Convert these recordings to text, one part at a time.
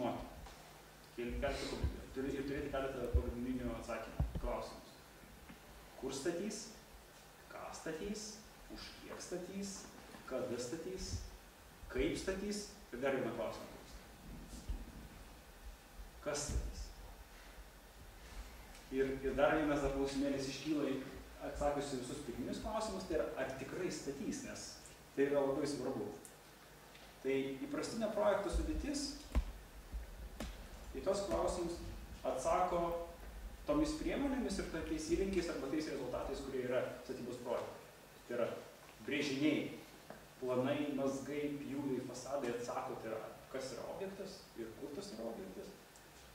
žinoti. Ir turėti keletą pagrindinių atsakymų klausimus. Kur statys, ką statys, už kiek statys, kada statys, kaip statys ir dar vieną klausimą. Kas statys? Ir dar vienas klausimėlis iškyla atsakiusi visus pirminius klausimus, tai yra ar tikrai statys, nes tai yra labai svarbu. Tai įprastinė projekto sudėtis į tos klausimus atsako tomis priemonėmis ir tais įrankiais arba tais rezultatais, kurie yra statybos projektai. Tai yra brėžiniai, planai, mazgai, pjūviai, fasadai atsako, tai yra kas yra objektas ir kur tas yra objektas.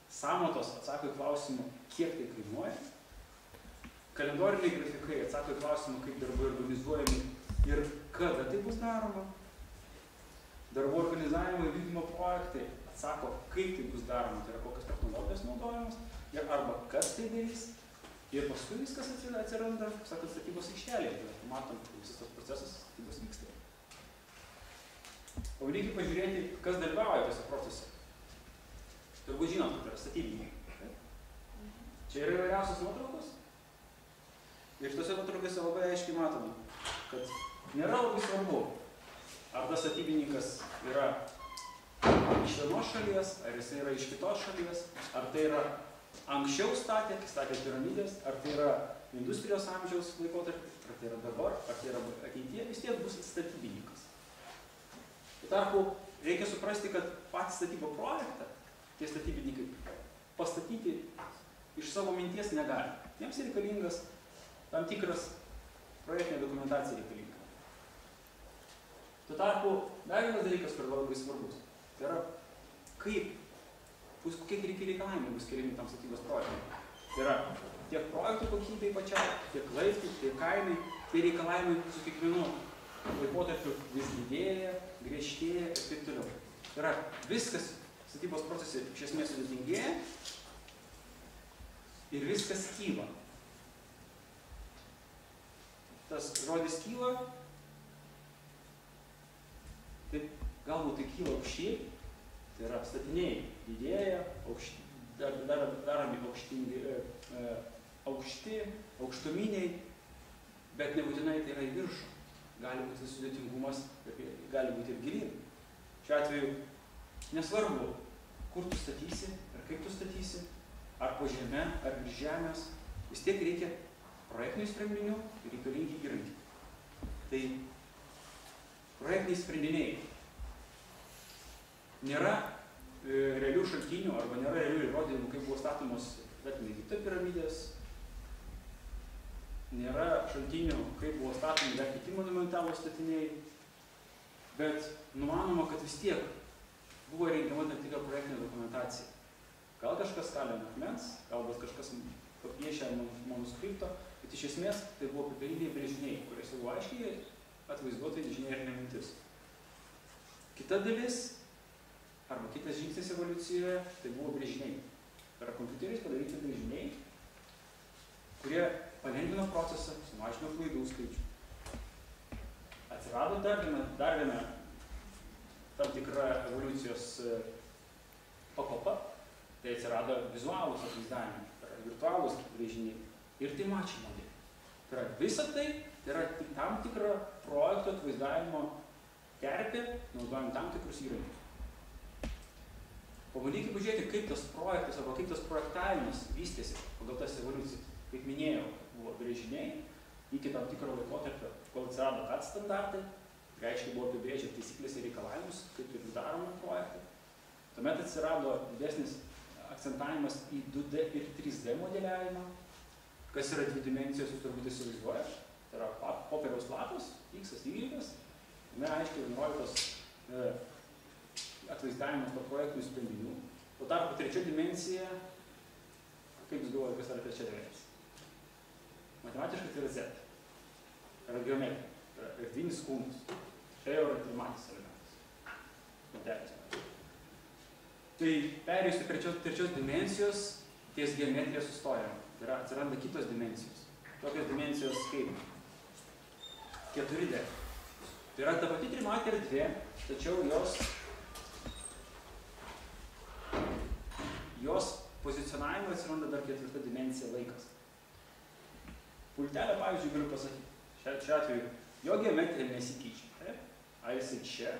Sąmatos atsako į klausimą, kiek tai kainuoja. Kalendoriniai grafikai atsako į klausimą, kaip darbai organizuojami ir kada tai bus daroma. Darbų organizavimo ir vykdymo projektai atsako, kaip tai bus daroma, tai yra kokios technologijos naudojamos ir arba kas tai darys. Ir paskui viskas atsiranda, sakant, statybos aikštelėje. Tai matom, visas tas procesas statybos vyksta. Pabandykime pažiūrėti, kas dalyvauja tose procese. Turbūt žinot, kad yra statybininkai. Čia yra įvairiausios nuotraukos. Ir šitose nuotraukose labai aiškiai matome, kad nėra labai svarbu, ar tas statybininkas yra iš vienos šalies, ar jis yra iš kitos šalies, ar tai yra anksčiau statė piramidės, ar tai yra industrijos amžiaus laikotarpis, ar tai yra dabar, ar tai yra ateityje, vis tiek bus statybininkas. Tuo tarpu reikia suprasti, kad patį statybo projektą tie statybininkai pastatyti iš savo minties negali. Jiems reikalingas tam tikras projektinė dokumentacija reikalinga. Tuo tarpu, dar vienas dalykas, kur labai svarbus, tai yra kokie reikalavimai bus keliami tam statybos projektui. Tai yra tiek projektų kokybei pačiai, tiek laiptai, tiek kainai, tai reikalavimai su kiekvienu laikotarpiu vis didėja, griežtėja ir taip toliau. Tai yra viskas statybos procese iš esmės sudėtingėja ir viskas kyla. Tas žodis kyla, tai galbūt tai kyla aukščiai, tai yra statiniai didėja, daromi aukšti, aukštuminiai, bet nebūtinai tai yra į viršų. Gali būti sudėtingumas, gali būti ir gilyn. Šiuo atveju nesvarbu, kur tu statysi, ar kaip tu statysi, ar po žeme, ar virš žemės, vis tiek reikia projektinių sprendinių ir reikalingi įrankiai. Tai projektiniai sprendiniai nėra realių šaltinių arba nėra realių įrodymų, kaip buvo statomos Egipto piramidės, nėra šaltinių, kaip buvo statomi dar kiti monumentalūs statiniai, bet numanoma, kad vis tiek buvo rengiama tam tikra projektinė dokumentacija. Gal kažkas kalė ant akmens, galbūt kažkas papiešė manuskripto, bet iš esmės tai buvo popieriniai brėžiniai, kuriuose buvo aiškiai atvaizduota inžinerinė mintis. Kita dalis, arba kitas žingsnis evoliucijoje, tai buvo brėžiniai. Tai yra kompiuteriais padaryti brėžiniai, kurie palengvino procesą, sumažino klaidų skaičių. Atsirado dar viena tam tikra evoliucijos pakopa, tai atsirado vizualūs atvaizdavimai, tai yra virtualūs brėžiniai ir trimačiai modeliai. Tai yra visa tai yra tam tikra projekto atvaizdavimo terpė, naudojant tam tikrus įrankius. Pabandykime pažiūrėti, kaip tas projektas arba kaip tas projektavimas vystėsi pagal tas evoliucijas. Kaip minėjau, buvo brėžiniai iki tam tikro laikotarpio, kol atsirado CAD standartai, reiškia buvo apibrėžę taisyklės ir reikalavimus, kaip ir daroma projektai. Tuomet atsirado didesnis akcentavimas į 2D ir 3D modeliavimą, kas yra dvi dimensijos, jūs turbūt įsivaizduojate. Tai yra popieriaus lapas, X, Y, jame aiškiai nurodytas atvaizdavimas to projektinių sprendinių. Tuo tarpu trečia dimensija, kaip jūs galvojate, kas yra trečia dimensija? Matematiškai tai yra Z. Tai yra geometrija, tai yra erdvinis kūnas. Tai jau yra trimatis elementas. Tai perėjus į trečios dimensijos, ties geometrija sustojama. Tai yra atsiranda kitos dimensijos. Tokios dimensijos kaip 4D. Tai yra ta pati trimatė erdvė, tačiau jos jos pozicionavimo atsiranda dar ketvirta dimensija laikas. Pultelę, pavyzdžiui, galiu pasakyti, šiuo atveju, jo geometrija nesikeičia. Taip? Ar jisai čia,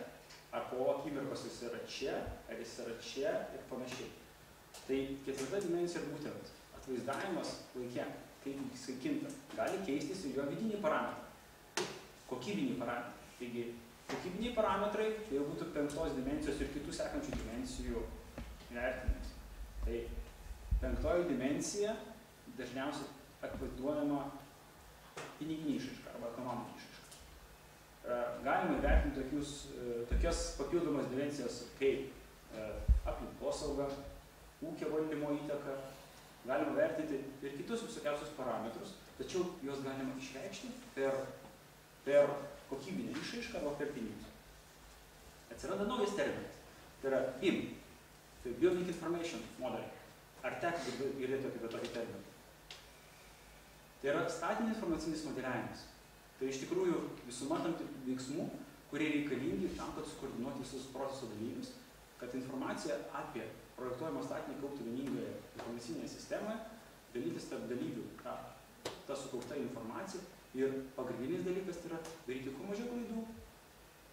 ar po akimirkos jis yra čia, ar jis yra čia ir panašiai. Tai ketvirta dimensija būtent atvaizdavimas laike, kaip jisai kinta, gali keistis ir jo vidiniai parametrai, kokybiniai parametrai. Taigi, kokybiniai parametrai tai jau būtų penktos dimensijos ir kitų sekančių dimensijų vertinimas. Tai penktoji dimensija dažniausiai atvaizduojama piniginė išraiška arba ekonominė išraiška. Galima įvertinti tokias papildomas dimensijas kaip aplinkosauga, ūkio valdymo įtaka, galima vertinti ir kitus visokiausius parametrus, tačiau juos galima išreikšti per kokybinę išraišką arba per pinigus. Atsiranda naujas terminas, tai yra BIM, tai Building Information Model. Ar teko girdėti apie tokį terminą? Tai yra statinis informacinis modeliavimas. Tai iš tikrųjų visuma tam tikrų veiksmų, kurie reikalingi tam, kad sukoordinuoti visus proceso dalyvius, kad informacija apie projektuojamą statinį kaupti vieningoje informacinėje sistemoje, dalytis tarp dalyvių ta sukaupta informacija ir pagrindinis dalykas tai yra daryti kuo mažiau klaidų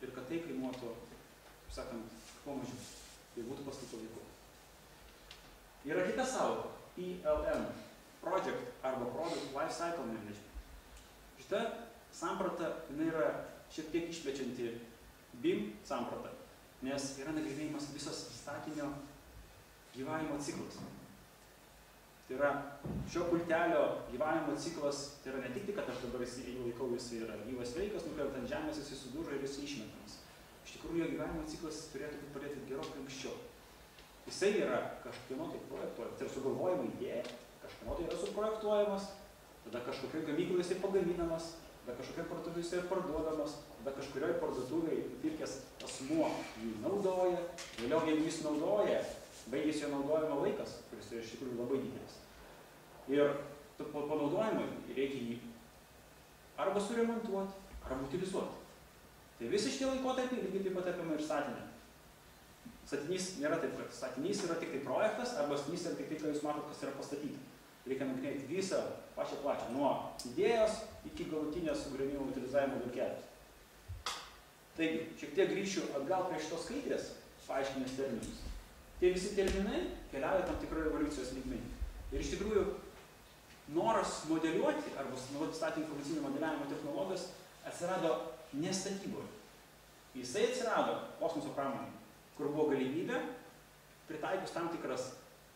ir kad tai kainuotų, kaip sakant, kuo mažiau. Tai būtų pastatų laiku. Yra kita sąvoka, PLM, Project arba Product Lifecycle Management. Šita samprata yra šiek tiek išplečianti BIM sampratą, nes yra nagrinėjimas visas statinio gyvavimo ciklas. Tai yra šio pultelio gyvavimo ciklas, tai yra ne tik, kad aš dabar laikau jis yra gyvas veikas, nukrenta ant žemės, jis sudužo ir jis išmetamas. Iš tikrųjų, jo gyvavimo ciklas turėtų būti pradėti gerokai anksčiau. Jisai yra kažkieno tai projektuojamas, tai yra sugalvojama idėja, kažkieno tai yra suprojektuojamas, tada kažkokioj gamykloje jisai pagaminamas, tada kažkokioj parduotuvėje jisai parduodamas, tada kažkurioj parduotuvėje pirkęs asmuo jį naudoja, vėliau jeigu jis naudoja, baigėsi jo naudojimo laikas, kuris yra iš tikrųjų labai didelis. Ir po naudojimo reikia jį arba suremontuoti, arba utilizuoti. Tai visi šitie laikotarpiai lygiai taip pat apima ir statinę. Statinys nėra taip, kad statinys yra tik tai projektas, arba statinys yra tik tai, ką jūs matot, kas yra pastatyta. Reikia nagrinėti visą pačią plačią, nuo idėjos iki galutinės sugriovimo utilizavimo dulkelės. Taigi, šiek tiek grįšiu atgal prie šitos skaidrės, paaiškinęs terminus. Tie visi terminai keliauja tam tikroje evoliucijos lygmenį. Ir iš tikrųjų, noras modeliuoti arba naudoti statinio informacinio modeliavimo technologijas atsirado ne statyboje. Jisai atsirado kosmoso pramonėje, kur buvo galimybė pritaikius tam tikras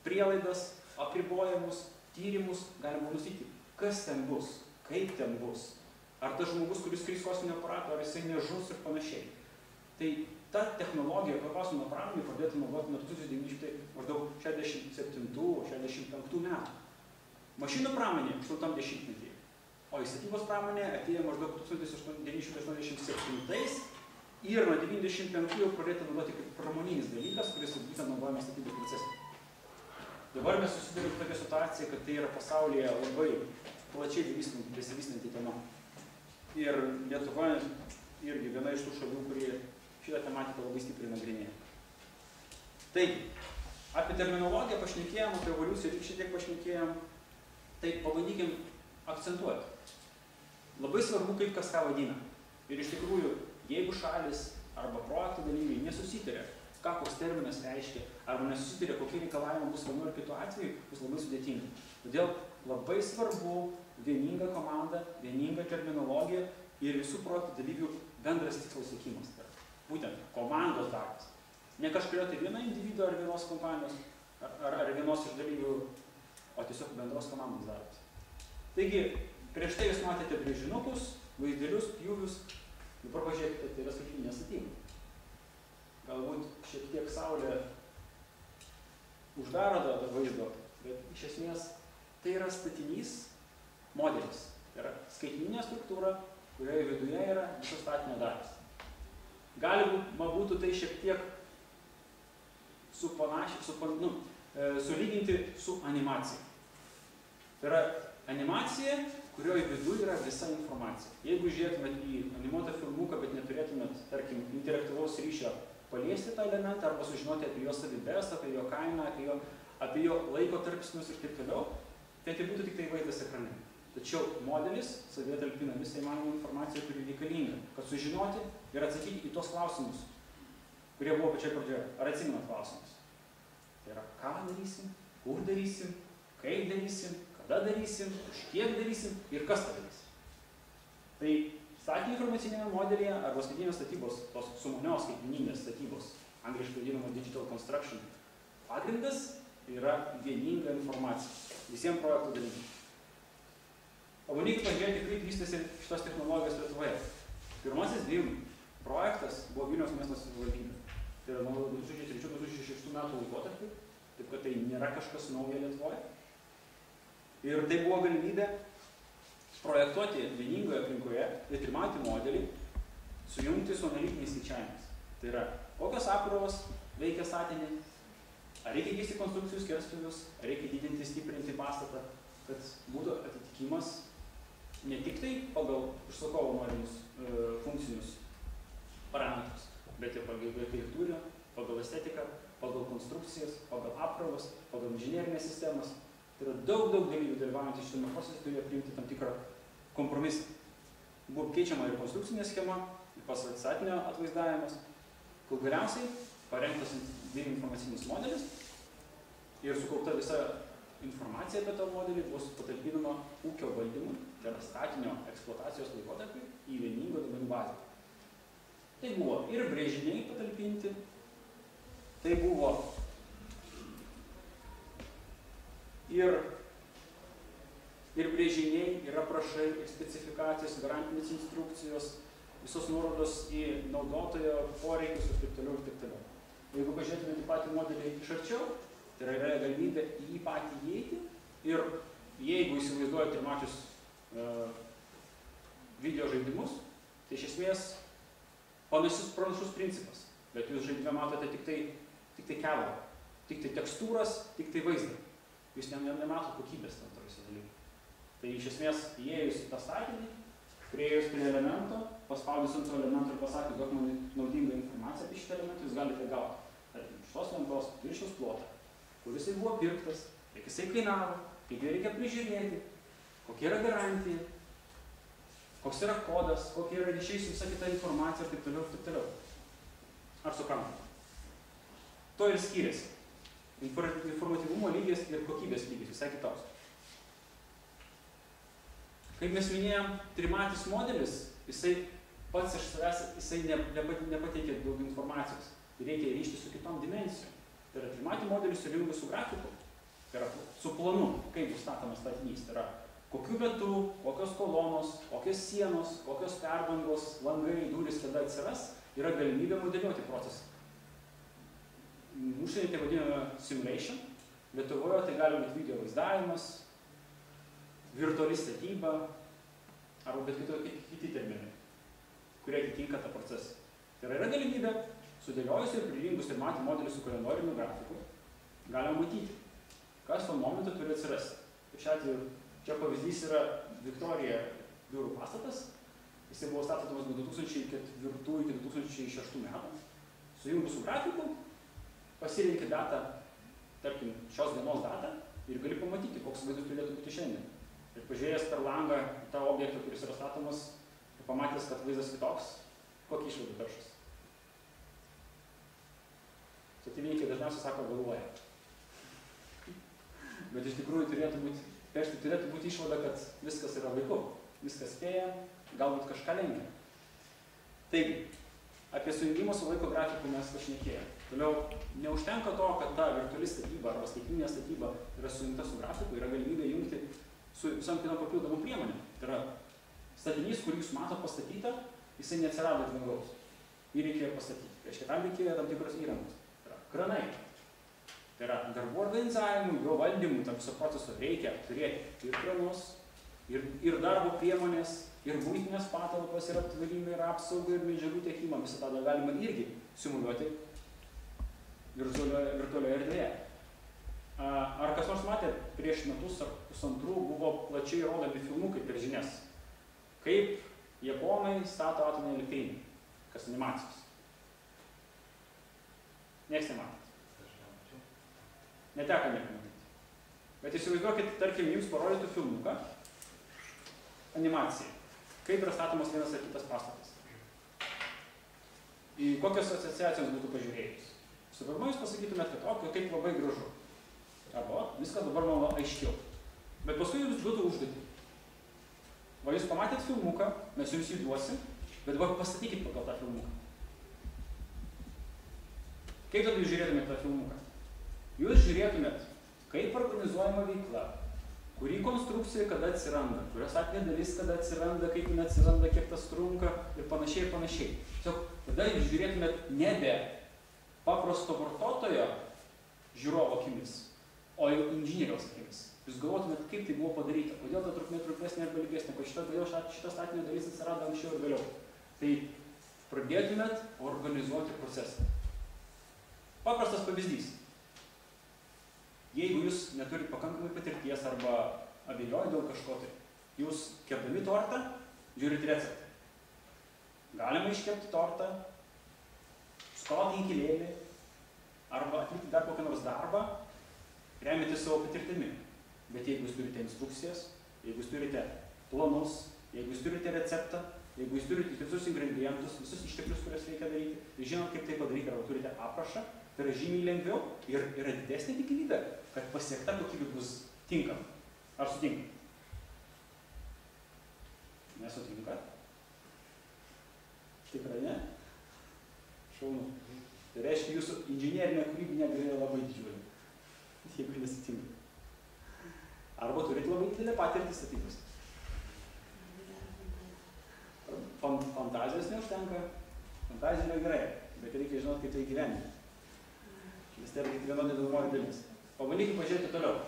prielaidas, apribojimus, tyrimus, galima nustatyti, kas ten bus, kaip ten bus. Ar tas žmogus, kuris skris kosminio aparato, ar jisai nežus ir panašiai. Tai ta technologija kosminio pramonėje pradėta naudoti nuo 1967–65 metų. Mašinų pramonė 80-metyje, o į statybos pramonė atėjo maždaug 1987 ir nuo 95 jau pradėta naudoti kaip pramoninis dalykas, kuris būtent naudojamas statybos procese. Dabar mes susidurime tokią situaciją, kad tai yra pasaulyje labai plačiai besivystanti tema. Ir Lietuva irgi viena iš tų šalių, kurie šitą tematiką labai stipriai nagrinėja. Taigi, apie terminologiją pašnekėjom, apie evoliuciją tik šiek tiek pašnekėjom, tai pabandykim akcentuoti. Labai svarbu, kaip kas ką vadina. Ir iš tikrųjų, jeigu šalis arba projekto dalyviai nesusitarė, ką koks terminas reiškia, arba nesusitarė, kokie reikalavimai bus vienu ar kitu atveju, bus labai sudėtinga. Todėl labai svarbu vieninga komanda, vieninga terminologija ir visų projektų dalyvių bendras tikslo siekimas. Būtent komandos darbas. Ne kažkurio tai vieno individo ar vienos kompanijos, ar vienos iš dalyvių, o tiesiog bendros komandos darbas. Taigi, prieš tai jūs matėte brėžinukus, vaizdelius, pjūvius. Dabar pažiūrėkite, tai yra skaitmeninė statyba. Galbūt šiek tiek saulė uždaro tą vaizdo, bet iš esmės tai yra statinys modelis. Tai yra skaitmeninė struktūra, kurioje viduje yra viso statinio dalis. Galima būtų tai šiek tiek sulyginti su animacija. Tai yra animacija, kurioje viduje yra visa informacija. Jeigu žiūrėtumėt į animuotą filmuką, bet neturėtumėt, tarkim, interaktyvaus ryšio paliesti tą elementą arba sužinoti apie jo savybes, apie jo kainą, apie jo apie jo laiko tarpsnius ir taip toliau, tai būtų tik tai vaizdas ekrane. Tačiau modelis savyje talpina visą įmanomą informaciją, kuri reikalinga, kad sužinoti ir atsakyti į tos klausimus, kurie buvo pačioje pradžioje. Ar atsimenat klausimus? Tai yra, ką darysim, kur darysim, kaip darysim, kada darysim, už kiek darysim ir kas tą darysim. Tai statinio informacinėme modelyje arba skaitinės statybos, tos sumanios skaitmeninės statybos, angliškai vadinama digital construction, pagrindas yra vieninga informacija visiems projektų dalyviams. Pabandykite pažiūrėti, kaip vystėsi šitos technologijos Lietuvoje. Pirmasis BIM projektas buvo Vilniaus miesto savivaldybė. Tai yra nuo 2003-2006 metų laikotarpiu, taip kad tai nėra kažkas nauja Lietuvoje. Ir tai buvo galimybė projektuoti vieningoje aplinkoje ir trimatį modelį, sujungti su analitiniais skaičiavimais. Tai yra, kokios apkrovos veikia statinį, ar reikia keisti konstrukcijų skerspjūvius, ar reikia didinti, stiprinti pastatą, kad būtų atitikimas ne tik tai pagal užsakovo norimus funkcinius parametrus, bet ir pagal architektūrą, pagal estetiką, pagal konstrukcijas, pagal apkrovas, pagal inžinerinės sistemas. Tai yra daug dalyvių dalyvaujantys šitame procese turėjo priimti tam tikrą kompromisą. Buvo keičiama ir konstrukcinė schema, ir pats statinio atvaizdavimas, kol galiausiai parengtas BIM informacinis modelis ir sukaupta visa informacija apie tą modelį bus patalpinama ūkio valdymui, tai yra statinio eksploatacijos laikotarpiui į vieningą duomenų bazę. Tai buvo ir brėžiniai patalpinti, tai buvo ir brėžiniai, ir aprašai, ir specifikacijos, garantinės instrukcijos, visos nuorodos į naudotojo poreikius ir taip toliau, ir taip toliau. Jeigu pažiūrėtumėte patį modelį iš arčiau, tai yra galimybė į jį patį įeiti ir jeigu įsivaizduojate ir mačius video žaidimus, tai iš esmės panašus principas, bet jūs žaidime matote tik tai kelą, tik tai tekstūras, tik tai vaizdą. Jūs nematot kokybės tam visą dalyką. Tai iš esmės įėjus į tą statinį, prieėjus prie elemento, paspaudus ant to elemento ir pasakius, duok man naudingą informaciją apie šitą elementą, jūs galite gauti. Tarkim, šitos lentos viršaus plotą, kur jisai buvo pirktas, kiek jisai kainavo, kaip jį reikia prižiūrėti, kokia yra garantija, koks yra kodas, kokie yra ryšiai su visa kita informacija ir taip toliau, ir taip toliau. Ar suprantate? To ir skiriasi. Informatyvumo lygis ir kokybės lygis visai kitoks. Kaip mes minėjom, trimatis modelis, jisai pats iš savęs, jisai nepateikia daug informacijos. Reikia ryšti su kitom dimensijom. Tai yra trimatį modelį sujungus su grafiku, tai yra su planu, kaip bus statomas statinys. Tai yra kokiu metu, kokios kolonos, kokios sienos, kokios perdangos, langai, durys, kada atsiras, yra galimybė modeliuoti procesą. Užsienyje tai vadiname simulation, Lietuvoje tai gali būti video vaizdavimas, virtuali statyba, arba bet kiti terminai, kurie atitinka tą procesą. Tai yra galimybė, sudėliojus ir prijungus trimatį modelį su kalendoriniu grafiku, galima matyti, kas tuo momentu turi atsirasti. Šiuo atveju, čia pavyzdys yra Viktorija biurų pastatas, jisai buvo statomas nuo 2004 iki 2006 metų. Sujungus su grafiku, pasirenki datą, tarkim, šios dienos datą ir gali pamatyti, koks vaizdas turėtų būti šiandien. Ir pažiūrėjęs per langą tą objektą, kuris yra statomas, ir pamatęs, kad vaizdas kitoks, kokį išvaidų peršas. Statybininkai dažniausiai sako galvoja. Bet iš tikrųjų turėtų būti išvada, kad viskas yra laiku, viskas spėja, galbūt kažką lenkia. Taigi, apie sujungimą su laiko grafiku mes pašnekėjome. Toliau, neužtenka to, kad ta virtuali statyba arba skaitmeninė statyba yra sujungta su grafiku, yra galimybė jungti su visom kitom papildomom priemonėm. Tai yra statinys, kurį jūs matot pastatytą, jisai neatsirado iš dangaus. Jį reikėjo pastatyti. Reiškia, tam reikėjo tam tikros įrangos. Tai yra kranai. Tai yra darbų organizavimui, jo valdymui, tam viso proceso reikia turėti ir kranus, ir darbo priemonės, ir buitinės patalpas, ir aptvarimą, ir apsaugą, ir medžiagų tiekimą. Visą tą galima irgi simuliuoti virtualioje erdvėje. Ar kas nors matė, prieš metus ar pusantrų buvo plačiai rodomi filmukai per žinias, kaip japonai stato atominę elektrinę, kas animacijos. Niekas nematė. neteko nieko matyti. Bet įsivaizduokit, tarkim, jums parodytų filmuką, animacija, kaip yra statomas vienas ar kitas pastatas. Į kokios asociacijos būtų pažiūrėjus. Su pirma, jūs pasakytumėt, kad kaip labai gražu. Arba, viskas dabar man aiškiau. Bet paskui jums duotų užduotį. Va, jūs pamatėt filmuką, mes jums jį duosim, bet dabar pastatykit pagal tą filmuką. Kaip tada jūs žiūrėtumėt tą filmuką? Jūs žiūrėtumėt, kaip organizuojama veikla, kuri konstrukcija kada atsiranda, kurios statinė dalis kada atsiranda, kaip jin atsiranda, kiek tas trunka ir panašiai ir panašiai. Tiesiog, tada jūs žiūrėtumėt nebe paprasto vartotojo žiūrovo akimis, o jau inžinieriaus akimis. Jūs galvotumėt, kaip tai buvo padaryta, kodėl ta trukmė trumpesnė arba ilgesnė, kodėl šita statinė dalis atsirado anksčiau ir vėliau. Tai pradėtumėt organizuoti procesą. Paprastas pavyzdys. Jeigu jūs neturit pakankamai patirties arba abejoju dėl kažko, tai jūs kepdami tortą, žiūrit receptą. Galima iškepti tortą, skalauti inkilėlį arba atlikti dar kokią nors darbą, remiantis savo patirtimi. Bet jeigu jūs turite instrukcijas, jeigu jūs turite planus, jeigu jūs turite receptą, jeigu jūs turite visus ingredientus, visus išteklius, kuriuos reikia daryti, ir žinot, kaip tai padaryti, arba turite aprašą, tai yra žymiai lengviau ir yra didesnė tikimybė, kad pasiekta kokybė bus tinkama. Ar sutinka? Nesutinka? Tikrai ne? Šaunu. Tai reiškia, jūsų inžinierinė kūrybinė galia labai didžiulė, jeigu nesutinka. Arba turite labai didelę patirtį statybose. Fantazijos neužtenka. Fantazija yra gerai, bet reikia žinoti, kaip tai gyventi. Vis tai yra kiekviena dedamoji dalis. Pabandykime pažiūrėti toliau.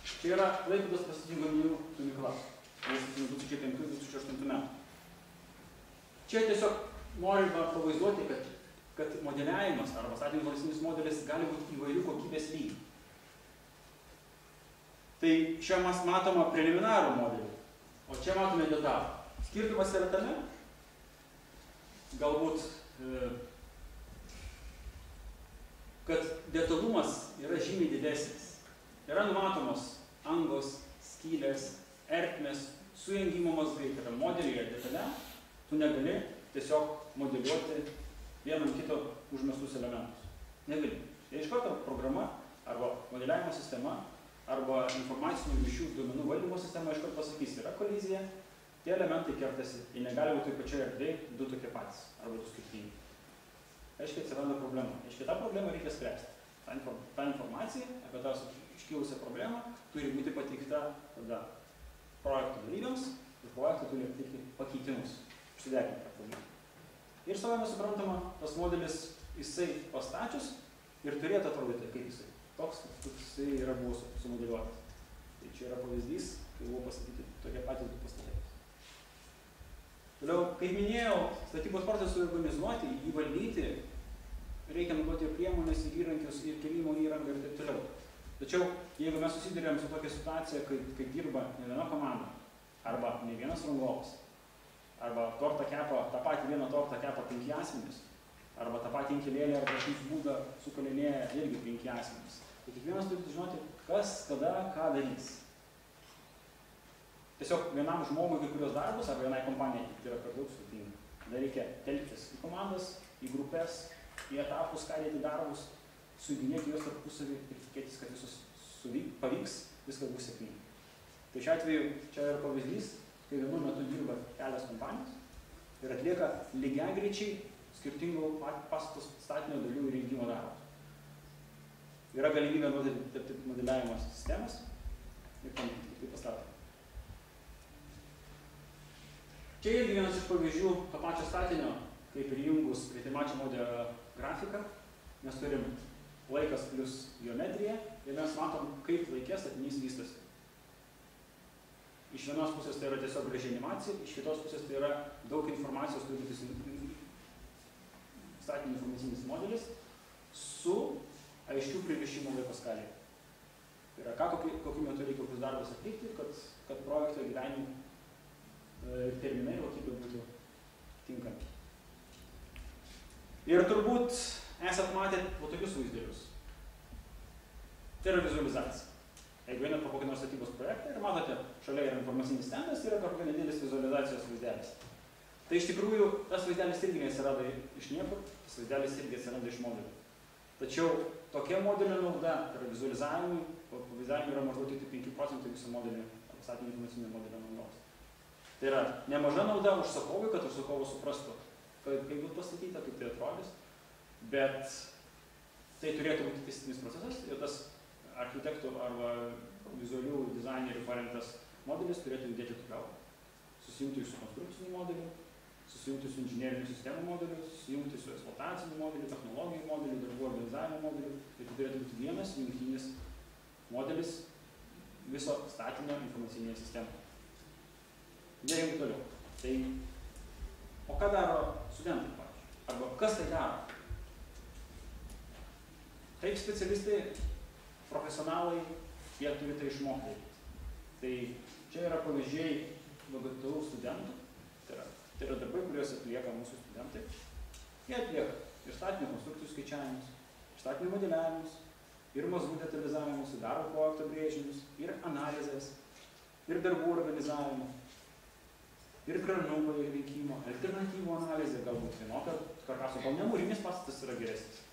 Čia yra Klaipėdos pastatų gaminių stovykla. 2005-2008 metų. Čia tiesiog norime pavaizduoti, kad modeliavimas arba statinių valstybinis modelis gali būti įvairių kokybės lygių. Tai čia mes matome preliminarų modelį, o čia matome detalų. Skirtumas yra tame, galbūt, kad detalumas yra žymiai didesnis. Yra numatomos angos, skylės, ertmės, sujungimo mazgai, tai yra modelyje detale, tu negali tiesiog modeliuoti vienam kito užmestus elementus. Negali. Tai iš karto programa arba modeliavimo sistema arba informacinių ryšių duomenų valdymo sistema iš karto pasakys, yra kolizija, tie elementai kertasi, jie negali būti pačioje erdvėje du tokie patys arba du skirtingi. Aiškiai atsiranda problema. Aiškiai tą problemą reikia spręsti. Ta informacija apie tą iškilusią problemą turi būti pateikta tada projekto dalyviams ir projektai turi atlikti pakeitimus, užsiderinti tą problemą. Ir savame suprantama, tas modelis jisai pastačius ir turėtų atrodyti kaip jisai. Toks, kaip jisai yra buvo sumodeliuotas. Tai čia yra pavyzdys, kai buvo pastatyti tokie patys du pastatai. Toliau, kaip minėjau, statybos procesui organizuoti, jį valdyti, reikia naudoti ir priemonės, ir įrankius, ir kelimo įrangą ir taip toliau. Tačiau, jeigu mes susidurėm su tokia situacija, kai dirba ne viena komanda, arba ne vienas rangovas, arba tortą kepa, tą patį vieną tortą kepa 5 asmenys, arba tą patį inkilėlį arba šis būdą sukalinėja irgi 5 asmenys. Tai kiekvienas turi žinoti, kas, kada, ką darys. Tiesiog vienam žmogui kai kurios darbus arba vienai kompanijai tai yra per daug sudėtinga. Tada reikia telktis į komandas, į grupės, į etapus, skaidyti darbus, sujunginėti juos tarpusavį ir tikėtis, kad visus pavyks, viskas bus sėkmingai. Tai šiuo atveju čia yra pavyzdys, kai vienu metu dirba kelios kompanijos ir atlieka lygiagrečiai skirtingų pastato statinio dalių įrengimo darbus. Yra galimybė naudoti modeliavimo sistemas ir pamatyti, kaip tai pastatome. Čia irgi vienas iš pavyzdžių to pačio statinio, kaip ir jungus prie trimačio modelio grafiką. Mes turim laikas plus geometrija ir mes matom, kaip laike statinys vystosi. Iš vienos pusės tai yra tiesiog graži animacija, iš kitos pusės tai yra daug informacijos turintis statinio informacinis modelis su aiškių pririšimų laiko skalėje. Tai yra, kokiu metu reikia kokius darbus atlikti, kad projekto gyvenimo ir terminai ir kokybė būtų tinkami. Ir turbūt esat matę tokius vaizdėlius. Tai yra vizualizacija. Jeigu einat po kokį nors statybos projektą ir matote, šalia yra informacinis stendas, yra kažkokia nedidelis vizualizacijos vaizdelis. Tai iš tikrųjų, tas vaizdelis irgi neatsirado iš niekur, tas vaizdelis irgi atsiranda iš modelių. Tačiau tokia modelio nauda, tai yra vizualizavimui, vaizdavimui yra maždaug tik 5% viso modelio, statinio informacinio modelio naudos. Tai yra nemaža nauda užsakovui, kad užsakovas suprastų, kaip bus pastatyta, kaip tai atrodys, bet tai turėtų būti tęstinis procesas ir tas architektų arba vizualių dizainerių parengtas modelis turėtų judėti toliau. Susijungti su konstrukciniu modeliu, susijungti su inžinerinių sistemų modeliu, susijungti su eksploataciniu modeliu, technologijų modeliu, darbų organizavimo modeliu. Tai turėtų būti vienas jungtinis modelis viso statinio informacinėje sistemoje. Dėjom toliau. Tai, o ką daro studentai, pavyzdžiui? Arba kas tai daro? Taip specialistai, profesionalai, jie turi tai išmokti. Tai čia yra pavyzdžiai VGTU studentų. Tai yra darbai, kuriuos atlieka mūsų studentai. Jie atlieka ir statinių konstrukcijų skaičiavimus, ir statinių modeliavimus, ir mazgų detalizavimus, ir darbo projekto brėžinius, ir analizės, ir darbų organizavimo, ir kranų veikimo, alternatyvų analizė, galbūt vienokio karkaso, gal ne mūrinis pastatas yra geresnis.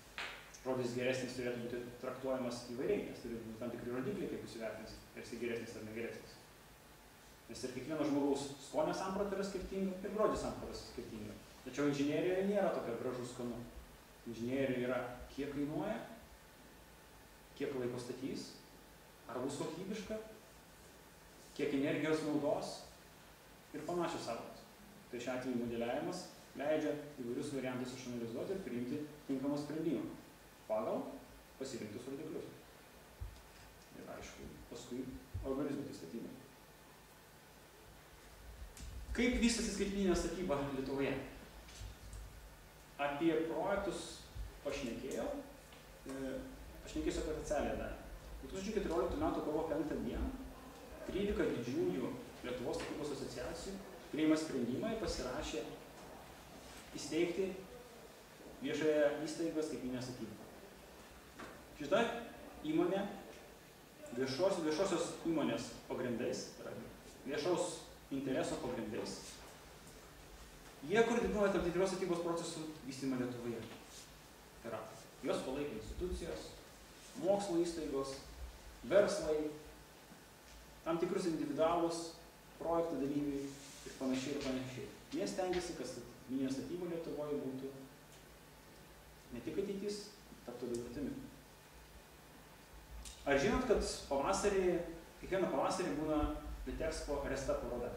Žodis geresnis turėtų būti traktuojamas įvairiai, nes turi būti tam tikri rodikliai, kaip įsivertinis, ar jis geresnis ar negeresnis. Nes ir kiekvieno žmogaus skonio samprata yra skirtinga, ir grožio samprata skirtinga. Tačiau inžinerijoje nėra tokio gražų skanu. Inžinerijoje yra, kiek kainuoja, kiek laiko statys, ar bus kokybiška, kiek energijos naudos ir panašios sąvokos. Tai šiuo atveju modeliavimas leidžia įvairius variantus išanalizuoti ir priimti tinkamą sprendimą pagal pasirinktus rodiklius. Ir aišku, paskui organizuoti statybą. Kaip vystosi skaitmeninė statyba Lietuvoje? Apie projektus pašnekėjau, pašnekėsiu apie oficialią dalį. 2014 m. kovo 5 d. 13 didžiųjų Lietuvos statybos asociacijų priima sprendimą ir pasirašė įsteigti viešąją įstaigą skaitmeninę statybą. Šita įmonė viešosios įmonės pagrindais, viešaus intereso pagrindais, jie koordinuoja tam tikros statybos procesų vystymą Lietuvoje. Tai yra, jos palaiko institucijos, mokslo įstaigos, verslai, tam tikrus individualus projektų dalyviai ir panašiai ir panašiai. Jie stengiasi, kad skaitmeninė statyba Lietuvoje būtų ne tik ateitis, taptų dabartimi. Ar žinot, kad kiekvieną pavasarį būna Litexpo Resta paroda?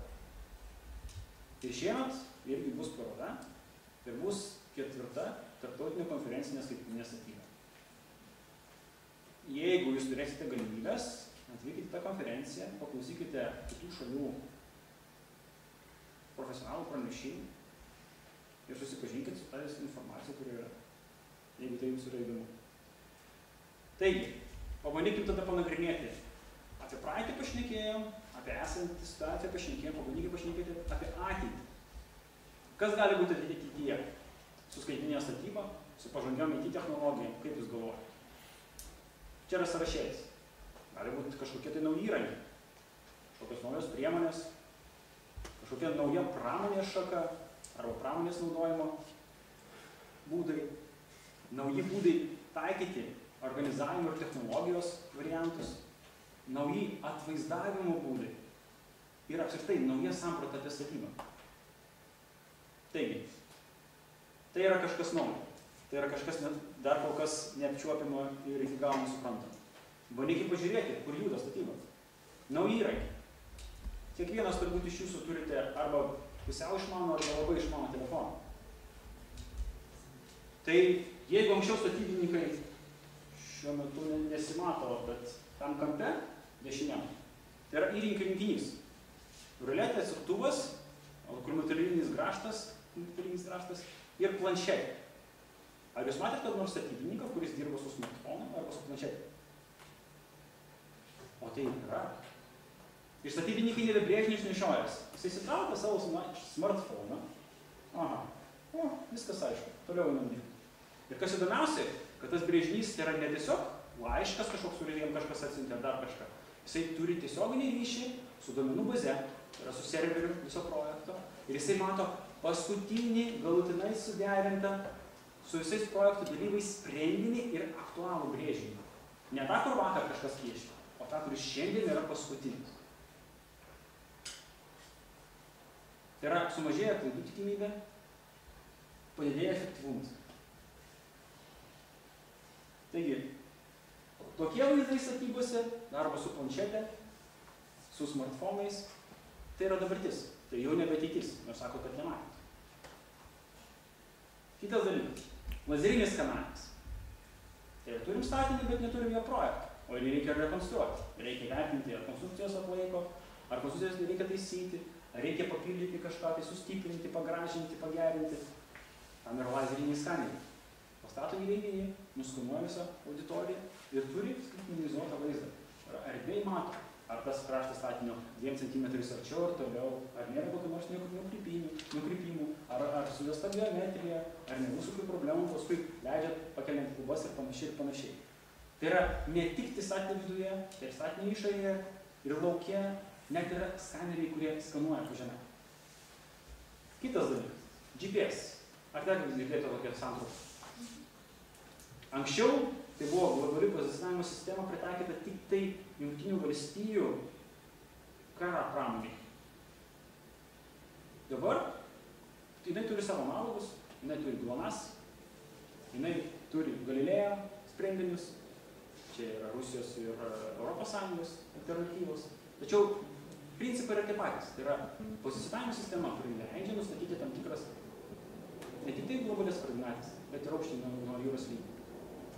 Ir šiemet irgi bus paroda ir bus 4. tarptautinė konferencinė skaitmeninė statyba. Jeigu jūs turėsite galimybės, atvykite tą konferenciją, paklausykite kitų šalių profesionalų pranešimų ir susipažinkite su tą informaciją, kuri yra, jeigu tai jums yra įdomu. Taigi, pabandykim tada panagrinėti. Apie praeitį pašnekėjom, apie esantį situaciją pašnekėjom, pabandykime pašnekėti apie ateitį. Kas gali būti ateityje su skaitmeninė statyba, su pažangiom IT technologijom, kaip jūs galvojate? Čia yra sąrašėlis. Gali būti kažkokie tai nauji įrankiai, kažkokios naujos priemonės, kažkokia nauja pramonės šaka arba pramonės naudojimo būdai, nauji būdai taikyti organizavimo ir technologijos variantus, nauji atvaizdavimo būdai ir apskritai nauja samprata apie statybą. Taigi, tai yra kažkas naujo. Tai yra kažkas dar kol kas neapčiuopiama ir iki galo nesuprantama. Bandykime pažiūrėti, kur juda statyba. Nauji įrankiai. Kiekvienas turbūt iš jūsų turite arba pusiau išmano, arba labai išmano telefoną. Tai jeigu anksčiau statybininkai šiuo metu nesimato, bet tam kampe, dešiniam, tai yra įrankių rinkinys. Ruletė, suktuvas, kromotilinis grąžtas ir planšetė. Ar jūs matėte kad nors statybininką, kuris dirba su smartphone arba su planšetė? O tai yra. Ir statybininkai nebe brėžinius nešiojas. Jis įsitraukia savo smartphone. Aha, viskas aišku, toliau einam dirbti. Ir kas įdomiausia, kad tas brėžinys yra ne tiesiog laiškas kažkoks, kurį jam kažkas atsiuntė ar dar kažką. Jisai turi tiesioginį ryšį su duomenų baze, tai yra su serveriu viso projekto, ir jisai mato paskutinį galutinai suderintą su visais projektų dalyviais sprendinį ir aktualų brėžinį. Ne tą, kur vakar kažkas piešė, o tą, kuris šiandien yra paskutinis. Tai yra sumažėja klaidų tikimybė, padidėja efektyvumas. Taigi, tokie vaizdai statybose, darbas su planšetė, su smartfonais, tai yra dabartis. Tai jau nebe ateitis, nors sako, kad nematėt. Kitas dalykas. Lazerinis skanavimas. Tai turim statinį, bet neturim jo projektą. O jį reikia rekonstruoti. Reikia vertinti, ar konstrukcijos atlaiko, ar konstrukcijos reikia taisyti, ar reikia papildyti kažką, tai sustiprinti, pagražinti, pagerinti. Tam yra lazeriniai skaneriai. Pastato įrenginį, nuskanuoja visą auditoriją ir turi skaitmenizuotą vaizdą. Erdvėj mato, ar tas kraštas statinio 2 cm arčiau ar toliau, ar nėra kokių nors nukrypimų, ar suvesta geometrija, ar nebus kokių problemų, paskui leidžia pakeliant lubas ir panašiai. Tai yra ne tik statinio viduje, tai ir statinio išorėje ir lauke, net yra skaneriai, kurie skanuoja po žemę. Kitas dalykas. GPS. Ar teko girdėti tokią santrauką? Anksčiau tai buvo globali pozicionavimo sistema pritaikyta tik tai Jungtinių valstijų karo pramoniai. Dabar jinai turi savo analogus, jinai turi GLONASS, jinai turi Galilėjo sprendinius, čia yra Rusijos ir Europos Sąjungos alternatyvos. Tačiau principai yra tie patys. Tai yra pozicionavimo sistema, kuri leidžia nustatyti tam tikras ne tik tai globalės koordinatės, bet ir aukštį nuo jūros lygio.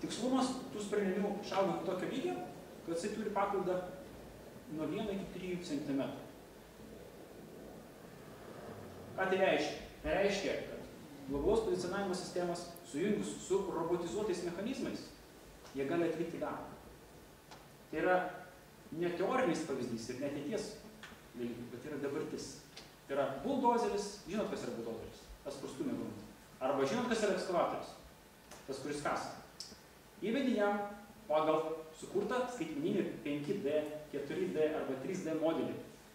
Tikslumas tų sprendinių išauga iki tokio lygio, kad jisai turi paklaidą nuo 1 iki 3 cm. Ką tai reiškia? Tai reiškia, kad globalaus pozicionavimo sistemas sujungus su robotizuotais mechanizmais, jie gali atlikti darbą. Tai yra ne teorinis pavyzdys ir ne ateities dalykai, bet yra dabartis. Tai yra buldozeris, žinot, kas yra buldozeris? Tas, kur stumia gruntą. Arba žinot, kas yra ekskavatorius? Tas, kuris kasa. Įvedi jam pagal sukurtą skaitmeninį 5D, 4D arba 3D modelį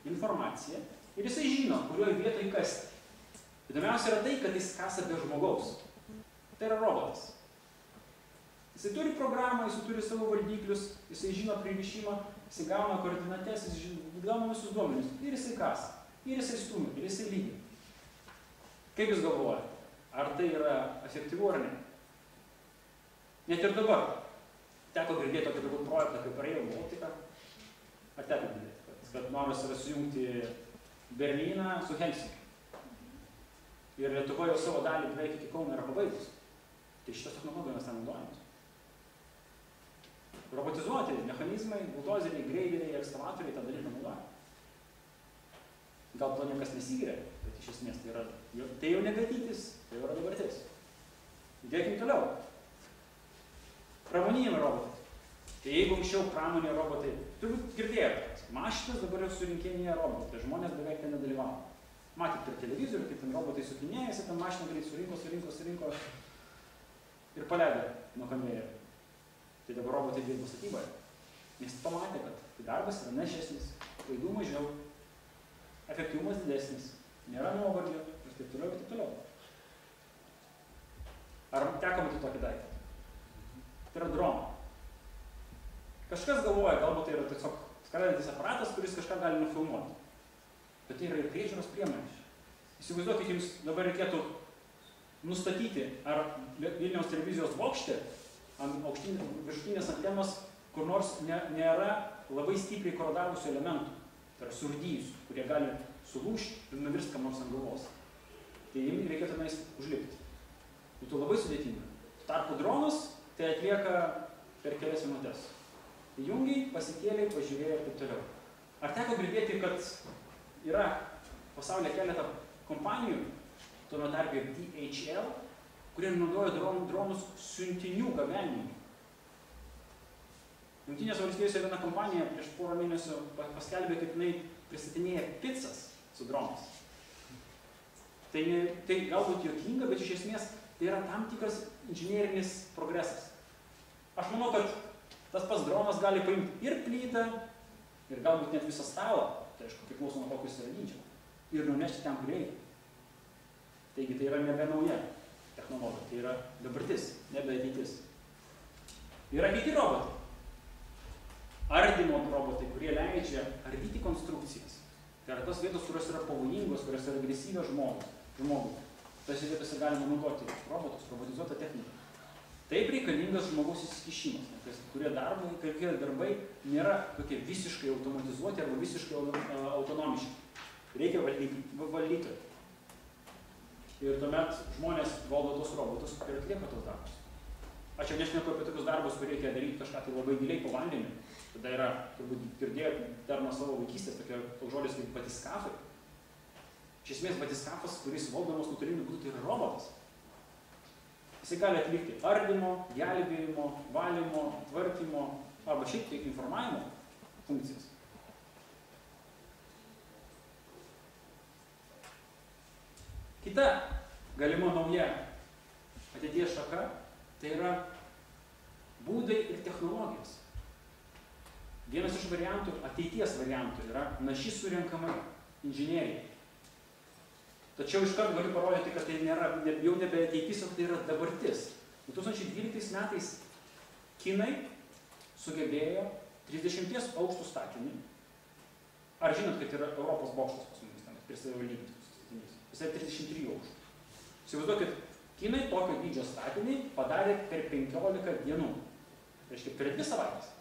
informaciją ir jisai žino, kurioje vietoje kasti. Įdomiausia yra tai, kad jis kasa be žmogaus. Tai yra robotas. Jisai turi programą, jisai turi savo valdiklius, jisai žino pririšimą, jisai gauna koordinates, jisai gauna visus duomenis ir jisai kasa, ir jisai stumia, ir jisai lygia. Kaip jūs galvojate? Ar tai yra efektyvu ar ne? Net ir dabar teko girdėti tokį turbūt projektą, kaip Rail Baltica. Ar teko girdėti, kad noras yra sujungti Berlyną su Helsinkiu. Ir Lietuva jau savo dalį beveik iki Kauno yra pabaigus. Tai šitos technologijos mes ten naudojamos. Robotizuoti mechanizmai, buldozeriai, greideriai, ekskavatoriai tą dalyką naudoja. Gal to niekas nesigiria, bet iš esmės tai jau nebe ateitis, tai jau yra dabartis. Judėkim toliau. Pramoniniai robotai. Tai jeigu anksčiau pramonė robotai, turbūt girdėjote, mašinas dabar jau surinkinėja robotai, tai žmonės beveik ten nedalyvavo. Matėt per televizorių, kaip ten robotai sukinėjasi, ten mašiną greit surinko ir paleido nuo konvejerio. Tai dabar robotai dirba statyboje. Nes pamatė, kad tai darbas yra našesnis, klaidų mažiau, efektyvumas didesnis, nėra nuovargio ir taip toliau ir taip toliau. Ar teko matyti tokį daiktą? Tai yra dronai. Kažkas galvoja, galbūt tai yra tiesiog skraidantis aparatas, kuris kažką gali nufilmuoti. Bet tai yra ir priežiūros priemonės. Įsivaizduokit, jums dabar reikėtų nustatyti, ar Vilniaus televizijos bokšte ant viršutinės antenos kur nors nėra labai stipriai koradavusių elementų, tai yra surdyjusių, kurie gali sulūžti ir nuvirsti kam nors ant galvos. Tai jiems reikėtų tenais užlipti. Būtų labai sudėtinga. Tarpu dronas tai atlieka per kelias minutės. Įjungiai, pasikėliai, pažiūrėjo ir taip toliau. Ar teko girdėti, kad yra pasaulyje keletą kompanijų, tuomet tarpe DHL, kurie naudoja dronus siuntinių gabenimui? Jungtinės valstijose viena kompanija prieš porą mėnesių paskelbė, kaip jinai pristatinėja pizzas su dronais. Tai galbūt juokinga, bet iš esmės tai yra tam tikras inžinierinis progresas. Aš manau, kad Tas pats dronas gali paimti ir plytą, ir galbūt net visą stalą, tai aišku, priklauso nuo kokius yra dydžio, ir nunešti ten, kur reikia. Taigi tai yra nebe nauja technologija, tai yra dabartis, nebe ateitis. Yra kiti robotai. Ardymo robotai, kurie leidžia ardyti konstrukcijas. Tai yra tos vietos, kurios yra pavojingos, kurios yra agresyvios žmogui. Tose vietose galima naudoti robotus, robotizuotą techniką. Taip reikalingas žmogaus įsikišimas, nes kurie darbai nėra tokie visiškai automatizuoti arba visiškai autonomiški. Reikia valdytojų. Ir tuomet žmonės valdo tos robotus ir atlieka tos darbus. Aš jau nešneku apie tokius darbus, kur reikia daryti kažką tai labai giliai po vandeniu. Tada yra, turbūt girdėjot dar nuo savo vaikystės, toks žodis kaip batiskafai. Iš esmės batiskafas, kuris valdomas nuotoliniu būdu, tai yra robotas. Jisai gali atlikti ardymo, gelbėjimo, valymo, tvarkymo arba šiaip tai informavimo funkcijas. Kita galima nauja ateities šaka tai yra būdai ir technologijos. Vienas iš variantų, ateities variantų yra naši surenkama inžinerija. Tačiau iškart galiu parodyti, kad tai nėra, jau nebe ateitis, o tai yra dabartis. 2012 metais kinai sugebėjo 30 aukštų statinį. Ar žinot, kad yra Europos bokštas pas mumis ten, prie savivaldybės statinys? Jisai 33 aukštų. Įsivaizduokit, kinai tokio dydžio statinį padarė per 15 dienų. Reiškia, per 2 savaitės.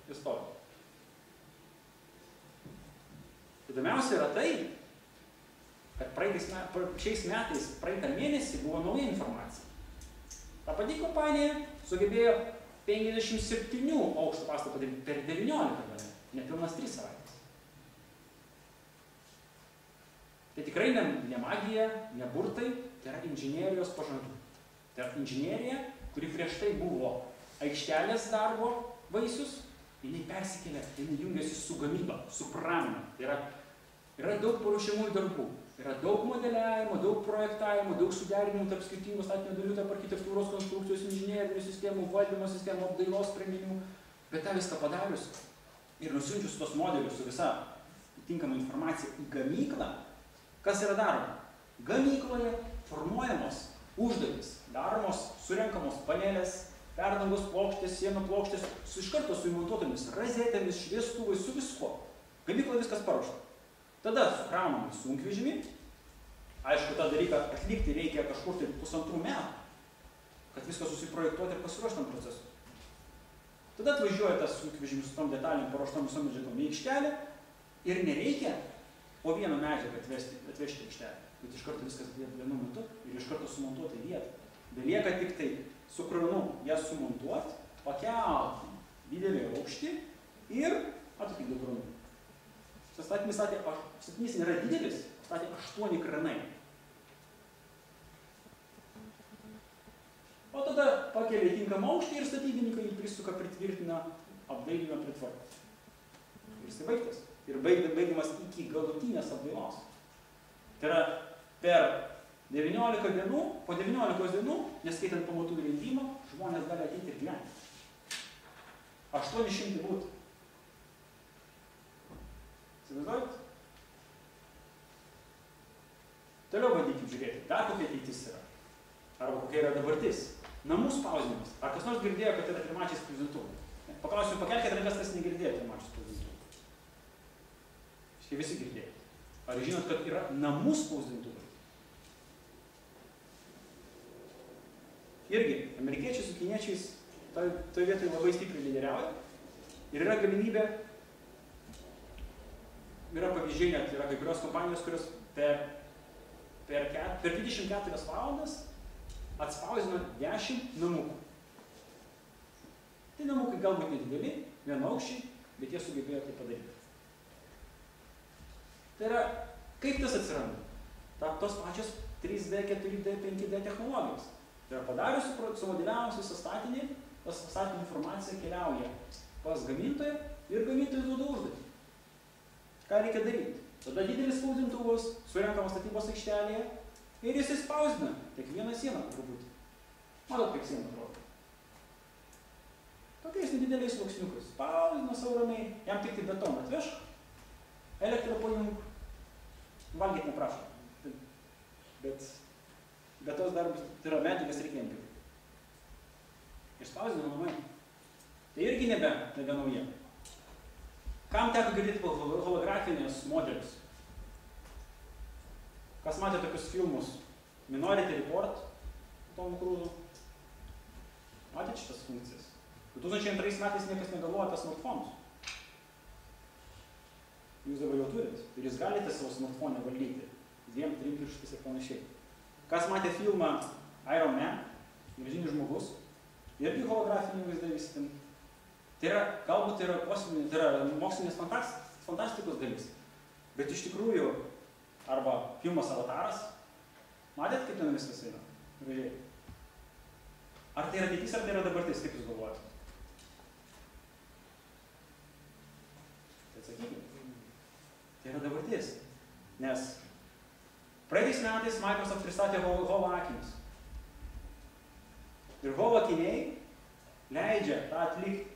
Jis stovi. Įdomiausia yra tai, kad šiais metais, praeitą mėnesį buvo nauja informacija. Ta pati kompanija sugebėjo 57 aukštų pastatą padaryti per 19 dienų, nepilnas 3 savaitės. Tai tikrai ne magija, ne burtai, tai yra inžinierijos pažanga. Tai yra inžinerija, kuri prieš tai buvo aikštelės darbo vaisius, jinai persikėlė, jinai jungiasi su gamyba, su pramone. Tai yra daug paruošiamųjų darbų. Yra daug modeliavimo, daug projektavimo, daug suderinimų tarp skirtingų statinio dalių, tarp architektūros, konstrukcijos, inžinerinių sistemų, valdymo sistemų, apdailos sprendimų. Bet tą viską padarius ir nusiunčius tos modelius su visa tinkama informacija į gamyklą, kas yra daroma? Gamykloje formuojamos užduotys, daromos, surenkamos panelės, perdangos plokštės, sienų plokštės, iš karto su įmontuotomis razetėmis, šviestuvais, su viskuo. Gamykloje viskas paruošta. Tada sukraunami sunkvežimį. Aišku, tą dalyką atlikti reikia kažkur tai 1,5 metų, kad viską susiprojektuoti ir pasiruoštam procesui. Tada atvažiuoja tas sunkvežimis su tom detalėm paruoštom visom medžiagom į aikštelę ir nereikia po vieną medžiagą atvežti aikštelę, bet iš karto viskas vienu metu ir iš karto sumontuoti vietą. Belieka tik tai su kranu jas sumontuoti, pakelti didelį aukštį ir atlikti kranu. Statinys nėra didelis, statė 8 kranai. O tada pakelia tinkamą aukštį ir statybininkai jį prisuka, pritvirtina, apdailina, pritvarko. Ir jis baigtas. Ir baigiamas iki galutinės apdailos. Tai yra per 19 dienų, po 19 dienų, neskaitant pamatų įrengimo, žmonės gali ateiti ir gyventi. 800 būtų. Įsivaizduojat? Toliau bandykim žiūrėti, dar kokia ateitis yra. Arba kokia yra dabartis. Namų spausdinimas. Ar kas nors girdėjo, kad yra trimačiai spausdintuvai? Paklausiu, pakelkite rankas, kas negirdėjo trimačių spausdintuvų. Štai visi girdėjo. Ar žinot, kad yra namų spausdintuvai? Irgi, amerikiečiai su kiniečiais toje vietoje labai stipriai lyderiauja. Ir yra galimybė, yra pavyzdžiai, net yra kai kurios kompanijos, kurios per 24 valandas atspausdino 10 namukų. Tai namukai galbūt nedideli, vienaukščiai, bet jie sugebėjo tai padaryti. Tai yra, kaip tas atsiranda? Tos pačios 3D, 4D, 5D technologijos. Tai yra padariusi, sumodeliavus visą statinį, tas statinį informacija keliauja pas gamintoją ir gamintojas duoda užduotį. Ką reikia daryti? Tada didelis spausdintuvas, surenkamas statybos aikštelėje ir jis įspausdina kiekvieną sieną turbūt. Matot, kaip siena atrodo. Tokiais nedideliais sluoksniukais, spausdino savo ramiai, jam tik tai betoną atvežk, elektrą pajung, valgyti neprašo. Bet tos darbus, tai yra medžiagas reikia impirti. Išspausdino namai. Tai irgi nebe nauja. Kam teko girdėti holografinės modelius? Kas matė tokius filmus? Minority Report, Tomu Cruise'u. Matėte šitas funkcijas? 2002 metais niekas negalvoja apie smartfonus. Jūs dabar jau turit. Ir jūs galite savo smartfoną valdyti. 2-3 pirštais ir panašiai. Kas matė filmą Iron Man, Milžinis žmogus, irgi holografinį vaizdą visi ten. Tai yra, galbūt tai yra mokslinės fantastikos dalis. Bet iš tikrųjų, arba filmas Avataras, matėt, kaip ten viskas eina? Gražiai. Ar tai yra ateitis, ar tai yra dabartis, kaip jūs galvojate? Tai atsakykime. Tai yra dabartis. Nes praeitais metais Microsoft pristatė Holo akinius. Ir Holo akiniai leidžia tą atlikti.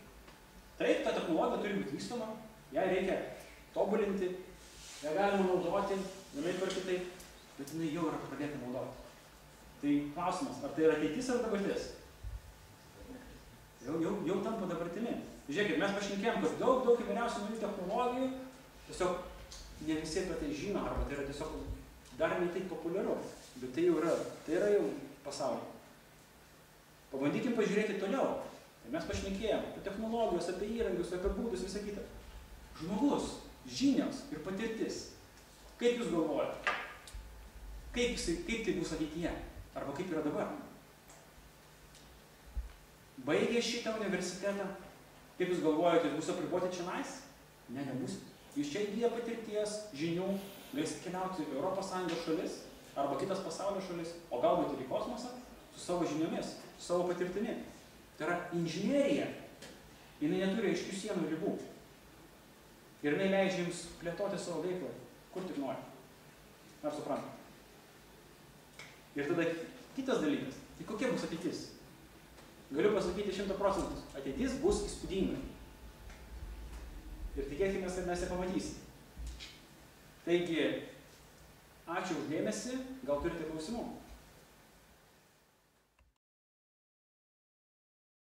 Taip, ta technologija turi būti vystoma, ją reikia tobulinti, ją galima naudoti, vienaip ar kitaip, bet jinai jau yra pradėta naudoti. Tai klausimas, ar tai yra ateitis ar dabartis? Jau tampa dabartimi. Žiūrėkit, mes pašnekėjom, kad daug įvairiausių naujų technologijų, tiesiog ne visi apie tai žino, arba tai yra tiesiog dar ne taip populiaru, bet tai jau yra jau pasaulyje. Pabandykim pažiūrėti toliau. Tai mes pašnekėjom apie technologijos, apie įrangius, apie būdus, visą kitą. Žmogus, žinios ir patirtis. Kaip jūs galvojate? Kaip tai bus ateityje? Arba kaip yra dabar? Baigę šitą universitetą, kaip jūs galvojate, bus apriboti čionais? Ne, nebus. Jūs čia įgyja patirties, žinių, galėsite keliauti į ES šalis arba kitas pasaulio šalis, o galbūt ir į kosmosą su savo žiniomis, su savo patirtimi. Tai yra inžinerija. Jinai neturi aiškių sienų ir ribų. Ir jinai leidžia jums plėtoti savo veiklą, kur tik nori. Ar suprantate? Ir tada kitas dalykas. Tai kokia bus ateitis? Galiu pasakyti 100%. Ateitis bus įspūdinga. Ir tikėkime, kad mes ją pamatysime. Taigi, ačiū už dėmesį. Gal turite klausimų?